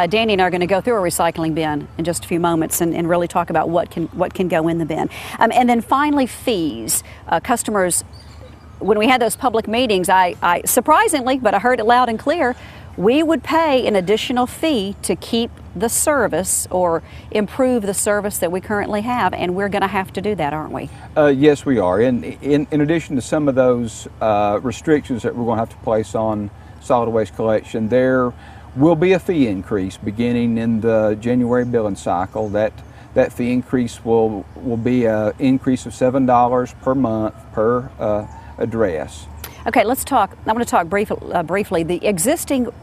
Danny and I are going to go through a recycling bin in just a few moments and really talk about what can go in the bin. And then finally, fees. Customers, when we had those public meetings, I surprisingly, but I heard it loud and clear, we would pay an additional fee to keep the service or improve the service that we currently have, and we're going to have to do that, aren't we? Yes, we are. In addition to some of those restrictions that we're going to have to place on solid waste collection, there will be a fee increase beginning in the January billing cycle. That fee increase will be an increase of $7 per month per address. Okay, let's talk. I want to talk briefly.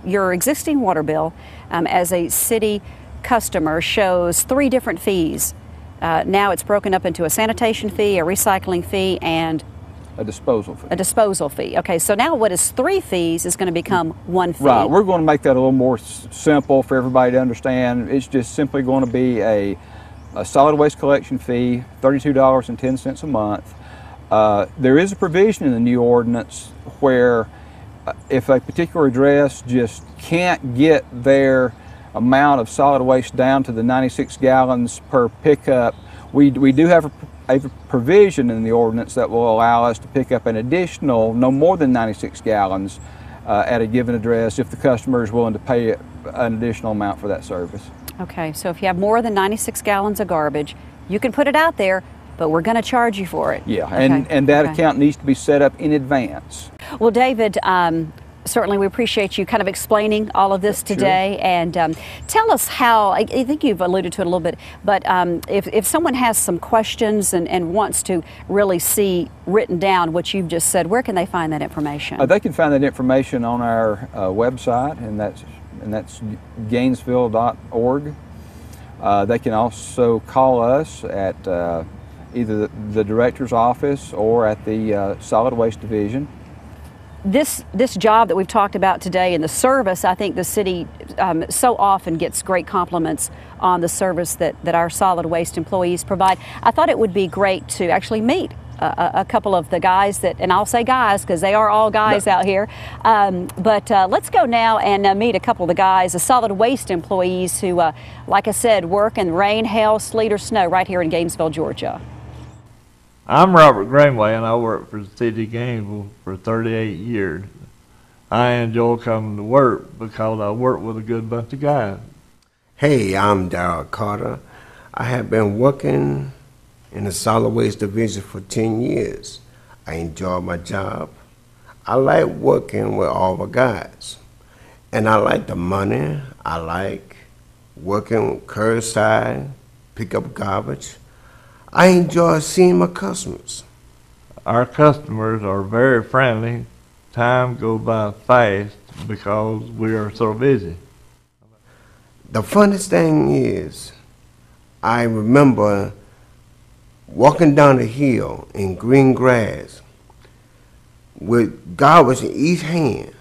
Your existing water bill as a city customer shows 3 different fees. Now it's broken up into a sanitation fee, a recycling fee, and a disposal fee. A disposal fee. Okay, so now what is 3 fees is going to become 1 fee. Right. We're going to make that a little more simple for everybody to understand. It's just simply going to be a solid waste collection fee, $32.10 a month. There is a provision in the new ordinance where if a particular address just can't get their amount of solid waste down to the 96 gallons per pickup, we do have a provision in the ordinance that will allow us to pick up an additional no more than 96 gallons at a given address if the customer is willing to pay an additional amount for that service. Okay, so if you have more than 96 gallons of garbage, you can put it out there, but we're going to charge you for it. Yeah, okay. and that account needs to be set up in advance. Well, David, certainly we appreciate you kind of explaining all of this today. Sure. And tell us how, I think you've alluded to it a little bit, but if someone has some questions and wants to really see written down what you've just said, where can they find that information? They can find that information on our website, and that's Gainesville.org. They can also call us at either the director's office or at the solid waste division. This job that we've talked about today and the service, I think the city so often gets great compliments on the service that our solid waste employees provide. I thought it would be great to actually meet a couple of the guys and I'll say guys because they are all guys out here, but let's go now and meet a couple of the guys, the solid waste employees who, like I said, work in rain, hail, sleet, or snow right here in Gainesville, Georgia. I'm Robert Greenway, and I work for the city of Gainesville for 38 years. I enjoy coming to work because I work with a good bunch of guys. Hey, I'm Darrell Carter. I have been working in the solid waste division for 10 years. I enjoy my job. I like working with all the guys. And I like the money. I like working curbside, pick up garbage. I enjoy seeing my customers. Our customers are very friendly. Time goes by fast because we are so busy. The funniest thing is, I remember walking down the hill in green grass with garbage in each hand,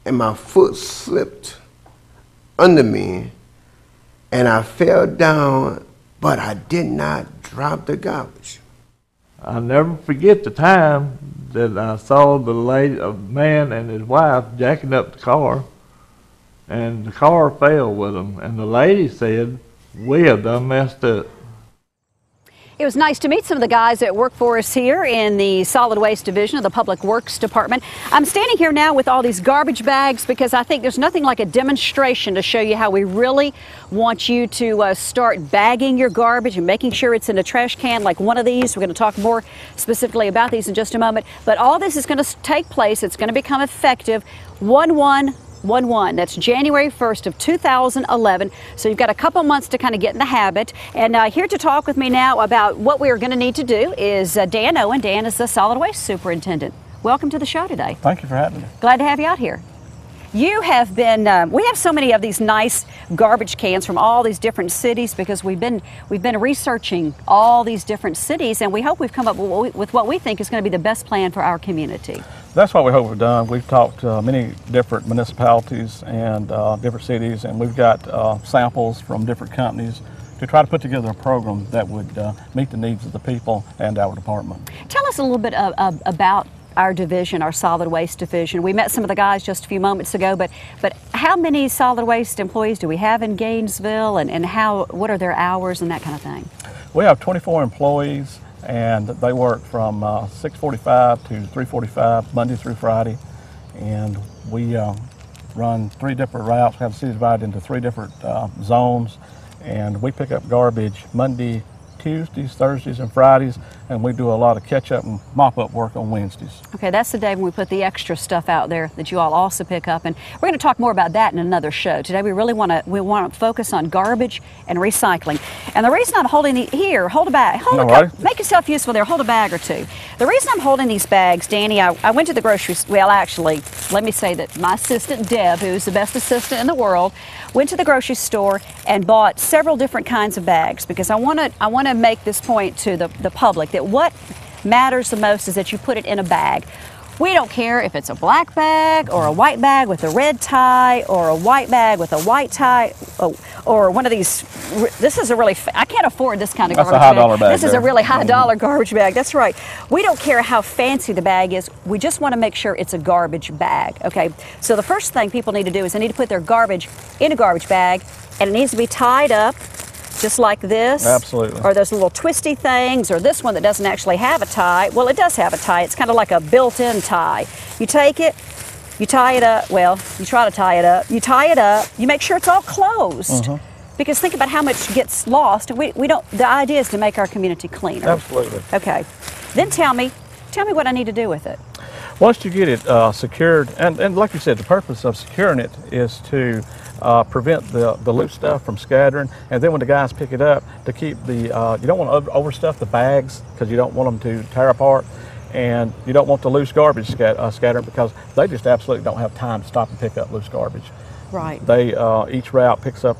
and my foot slipped under me, and I fell down, but I did not drop the garbage. I'll never forget the time that I saw a man and his wife jacking up the car, and the car fell with them, and the lady said, "We have done messed up." It was nice to meet some of the guys that work for us here in the solid waste division of the Public Works Department. I'm standing here now with all these garbage bags because I think there's nothing like a demonstration to show you how we really want you to start bagging your garbage and making sure it's in a trash can like one of these. We're going to talk more specifically about these in just a moment. But all this is going to take place. It's going to become effective 1/1/11. That's January 1st of 2011. So you've got a couple months to kind of get in the habit. And here to talk with me now about what we are going to need to do is Dan Owen. Dan is the solid waste superintendent. Welcome to the show today. Thank you for having me. Glad to have you out here. You have been, we have so many of these nice garbage cans from all these different cities because we've been researching all these different cities, and we hope we've come up with what we think is going to be the best plan for our community. That's what we hope we've done. We've talked to many different municipalities and different cities, and we've got samples from different companies to try to put together a program that would meet the needs of the people and our department. Tell us a little bit about our division, our solid waste division. We met some of the guys just a few moments ago, but how many solid waste employees do we have in Gainesville, and what are their hours and that kind of thing? We have 24 employees, and they work from 6:45 to 3:45 Monday through Friday, and we run 3 different routes. We have the city divided into 3 different zones, and we pick up garbage Monday, Tuesdays, Thursdays, and Fridays, and we do a lot of catch-up and mop-up work on Wednesdays. Okay, that's the day when we put the extra stuff out there that you all also pick up, and we're going to talk more about that in another show. Today we really want to focus on garbage and recycling. And the reason I'm holding here, hold a bag, make yourself useful there, hold a bag or two. The reason I'm holding these bags, Danny, I went to the grocery store. Well, actually, let me say that my assistant Deb, who's the best assistant in the world, went to the grocery store and bought several different kinds of bags, because I want to make this point to the public that what matters the most is that you put it in a bag. We don't care if it's a black bag or a white bag with a red tie or a white bag with a white tie or one of these. This is a really, I can't afford this kind of garbage bag. That's a high dollar bag. This is a really high dollar garbage bag. That's right. We don't care how fancy the bag is. We just want to make sure it's a garbage bag. Okay. So the first thing people need to do is they need to put their garbage in a garbage bag, and it needs to be tied up just like this. Absolutely. Or those little twisty things, or this one that doesn't actually have a tie. Well, it does have a tie. It's kind of like a built-in tie. You take it, you tie it up. Well, you try to tie it up. You tie it up. You make sure it's all closed. Because think about how much gets lost. And we don't. The idea is to make our community cleaner. Absolutely. Okay. Then tell me what I need to do with it. Once you get it secured, and like you said, the purpose of securing it is to prevent the loose stuff from scattering, and then when the guys pick it up, to keep the, you don't want to overstuff the bags because you don't want them to tear apart, and you don't want the loose garbage scattering because they just absolutely don't have time to stop and pick up loose garbage. Right. They, each route picks up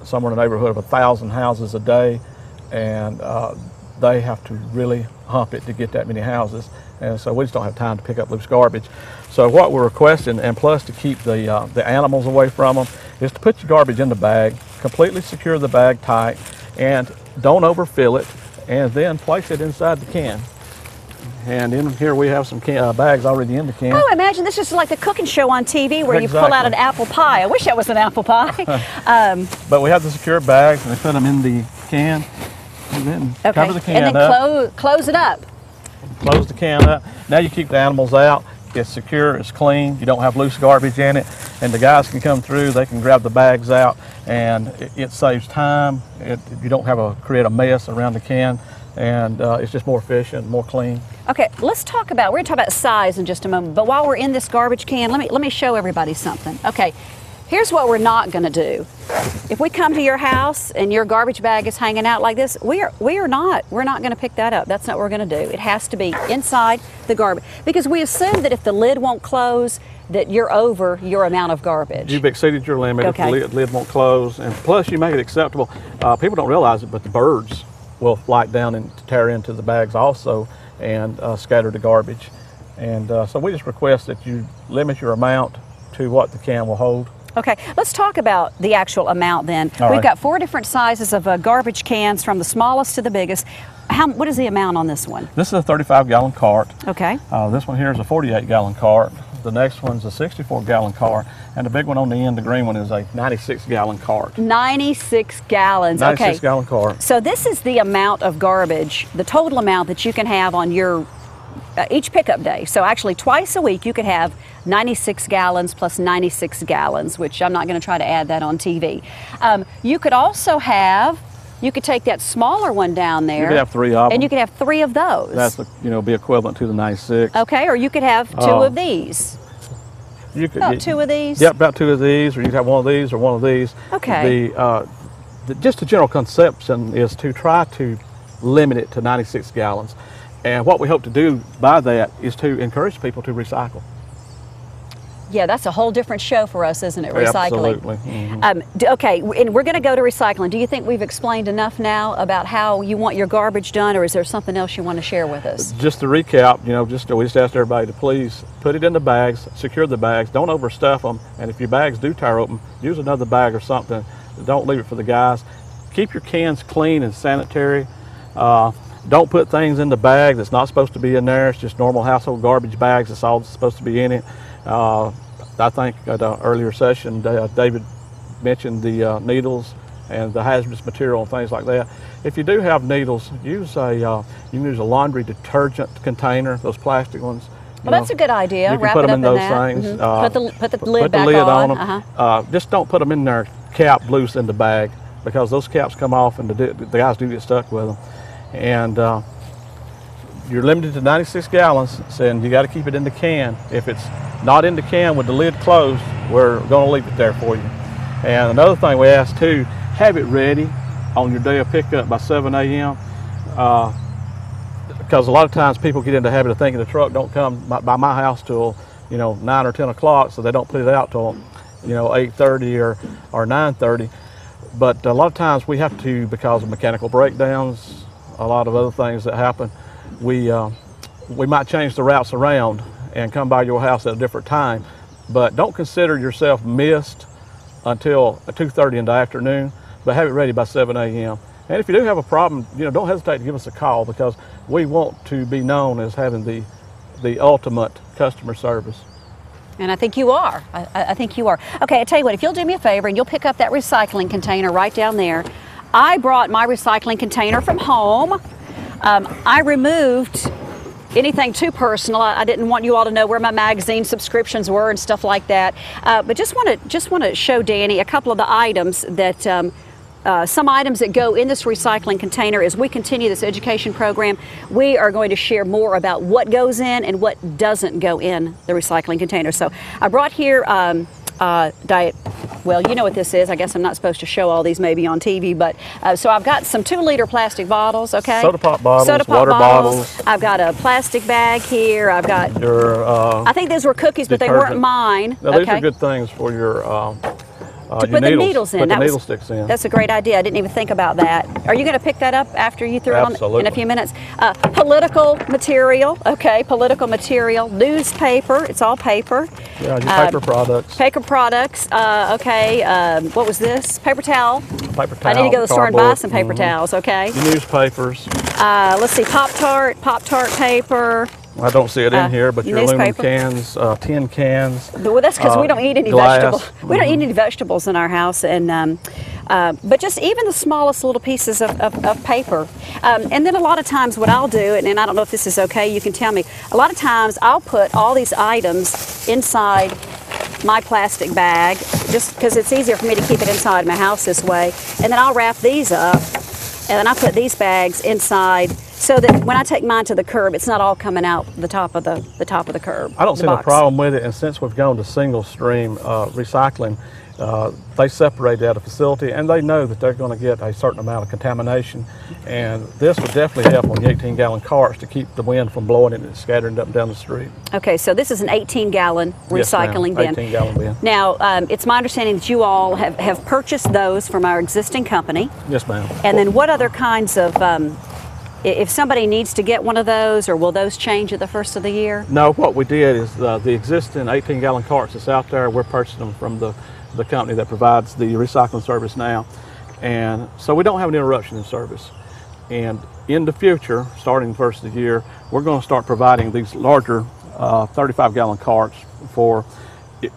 somewhere in the neighborhood of 1,000 houses a day, and they have to really hump it to get that many houses. And so we just don't have time to pick up loose garbage. So what we're requesting, and plus to keep the animals away from them, is to put your garbage in the bag, completely secure the bag tight, and don't overfill it, and then place it inside the can. And in here we have some bags already in the can. Oh, imagine this is like the cooking show on TV where you pull out an apple pie. I wish that was an apple pie. But we have the secure bags, and they put them in the can, and then cover the can up. And then close it up. Close the can up. Now you keep the animals out. It's secure, it's clean, you don't have loose garbage in it, and the guys can come through, they can grab the bags out, and it saves time. You don't have to create a mess around the can, and it's just more efficient, more clean. Okay, let's talk about, we're going to talk about size in just a moment, but while we're in this garbage can, let me show everybody something. Okay, here's what we're not going to do. If we come to your house and your garbage bag is hanging out like this, we're not going to pick that up. That's not what we're going to do. It has to be inside the garbage, because we assume that if the lid won't close, that you're over your amount of garbage. You've exceeded your limit. Okay. If the lid won't close, and plus you make it acceptable. People don't realize it, but the birds will fly down and tear into the bags also and scatter the garbage. And so we just request that you limit your amount to what the can will hold. Okay, let's talk about the actual amount then. We've got 4 different sizes of garbage cans, from the smallest to the biggest. What is the amount on this one? This is a 35-gallon cart. Okay. This one here is a 48-gallon cart. The next one's a 64-gallon cart. And the big one on the end, the green one, is a 96-gallon cart. 96 gallons. 96-gallon cart. So this is the amount of garbage, the total amount that you can have on your each pickup day. So actually twice a week you could have 96 gallons plus 96 gallons, which I'm not going to try to add that on TV. You could also have, you could take that smaller one down there. You could have 3 of them. And you could have 3 of those. That's, be equivalent to the 96. Okay, or you could have 2 of these. You could about 2 of these? Yep, about 2 of these, or you could have 1 of these or 1 of these. Okay. Just the general conception is to try to limit it to 96 gallons. And what we hope to do by that is to encourage people to recycle. Yeah, that's a whole different show for us, isn't it, recycling? Absolutely. Mm-hmm. Okay, and we're going to go to recycling. Do you think we've explained enough now about how you want your garbage done, or is there something else you want to share with us? Just to recap, we just asked everybody to please put it in the bags, secure the bags, don't overstuff them, and if your bags do tear open, use another bag or something. Don't leave it for the guys. Keep your cans clean and sanitary. Don't put things in the bag that's not supposed to be in there. It's just normal household garbage bags. That's all that's supposed to be in it. I think at an earlier session, David mentioned the needles and the hazardous material and things like that. If you do have needles, use you can use a laundry detergent container, those plastic ones. Well, that's a good idea. You can Wrap put it them up in those that. things. Put the lid back on them. Uh-huh. Just don't put them in there cap loose in the bag, because those caps come off and the guys do get stuck with them. And you're limited to 96 gallons, and you got to keep it in the can. If it's not in the can with the lid closed, we're going to leave it there for you. And another thing we ask too, have it ready on your day of pickup by 7 a.m. Because a lot of times people get into the habit of thinking the truck don't come by my house till 9 or 10 o'clock, so they don't put it out till 8:30 or 9:30. But a lot of times we have to, because of mechanical breakdowns, a lot of other things that happen, we might change the routes around and come by your house at a different time. But don't consider yourself missed until 2:30 in the afternoon, but have it ready by 7 a.m. And if you do have a problem, don't hesitate to give us a call, because we want to be known as having the ultimate customer service. And I think you are. I think you are. Okay, I tell you what, if you'll do me a favor and you'll pick up that recycling container right down there. I brought my recycling container from home. I removed anything too personal. I didn't want you all to know where my magazine subscriptions were and stuff like that. But just want to show Danny a couple of the items that some items that go in this recycling container. As we continue this education program, we are going to share more about what goes in and what doesn't go in the recycling container. So I brought here diet. Well, you know what this is. I guess I'm not supposed to show all these maybe on TV, but so I've got some 2-liter plastic bottles, okay? Soda pop bottles, water bottles. I've got a plastic bag here. I've got your I think those were cookies, but they weren't mine. Now, these are good things for your to put the needles in. Put the needle sticks in. That's a great idea. I didn't even think about that. Are you going to pick that up after you threw it on in a few minutes? Political material, okay, political material, newspaper, it's all paper. Yeah, your paper products. Paper products, okay, what was this? Paper towel. Paper towel. I need to go to the store and buy some paper towels, okay? Your newspapers. Let's see, Pop-Tart paper. I don't see it in here, but your aluminum newspaper. cans, tin cans. Well, that's because we don't eat any vegetables. We don't eat any vegetables in our house, and but just even the smallest little pieces of paper. And then a lot of times what I'll do, and I don't know if this is okay, you can tell me, a lot of times I'll put all these items inside my plastic bag, just because it's easier for me to keep it inside my house this way. And then I'll wrap these up, and then I put these bags inside, so that when I take mine to the curb, it's not all coming out the top of the curb. I don't see no problem with it, and since we've gone to single stream recycling, they separate at a facility, and they know that they're going to get a certain amount of contamination, and this would definitely help on the 18-gallon carts to keep the wind from blowing it and scattering it up and down the street. Okay, so this is an 18-gallon recycling bin. 18-gallon bin. Now, it's my understanding that you all have purchased those from our existing company. Yes, ma'am. And then what other kinds of if somebody needs to get one of those, or will those change at the first of the year? No, what we did is the existing 18-gallon carts that's out there, we're purchasing them from the company that provides the recycling service now. And so we don't have an interruption in service. And in the future, starting the first of the year, we're going to start providing these larger 35-gallon carts for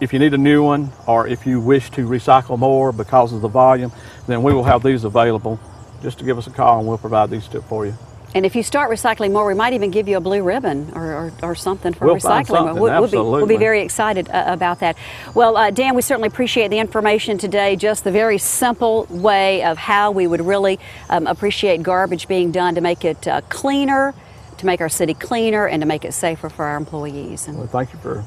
if you need a new one, or if you wish to recycle more because of the volume, then we will have these available. Just to give us a call and we'll provide these for you. And if you start recycling more, we might even give you a blue ribbon or something for recycling. We'll be very excited about that. Well, Dan, we certainly appreciate the information today, just the very simple way of how we would really appreciate garbage being done to make it cleaner, to make our city cleaner, and to make it safer for our employees. And well, thank you for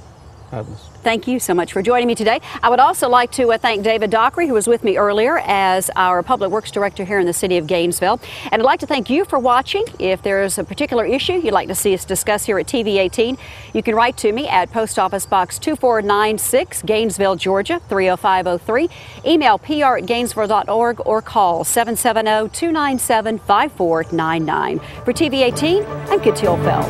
having us. Thank you so much for joining me today. I would also like to thank David Dockery, who was with me earlier as our Public Works Director here in the city of Gainesville. And I'd like to thank you for watching. If there's a particular issue you'd like to see us discuss here at TV18, you can write to me at Post Office Box 2496, Gainesville, Georgia, 30503. Email pr@gainesville.org or call 770-297-5499. For TV18, I'm Katil Fell.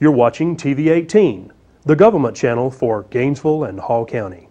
You're watching TV 18, the government channel for Gainesville and Hall County.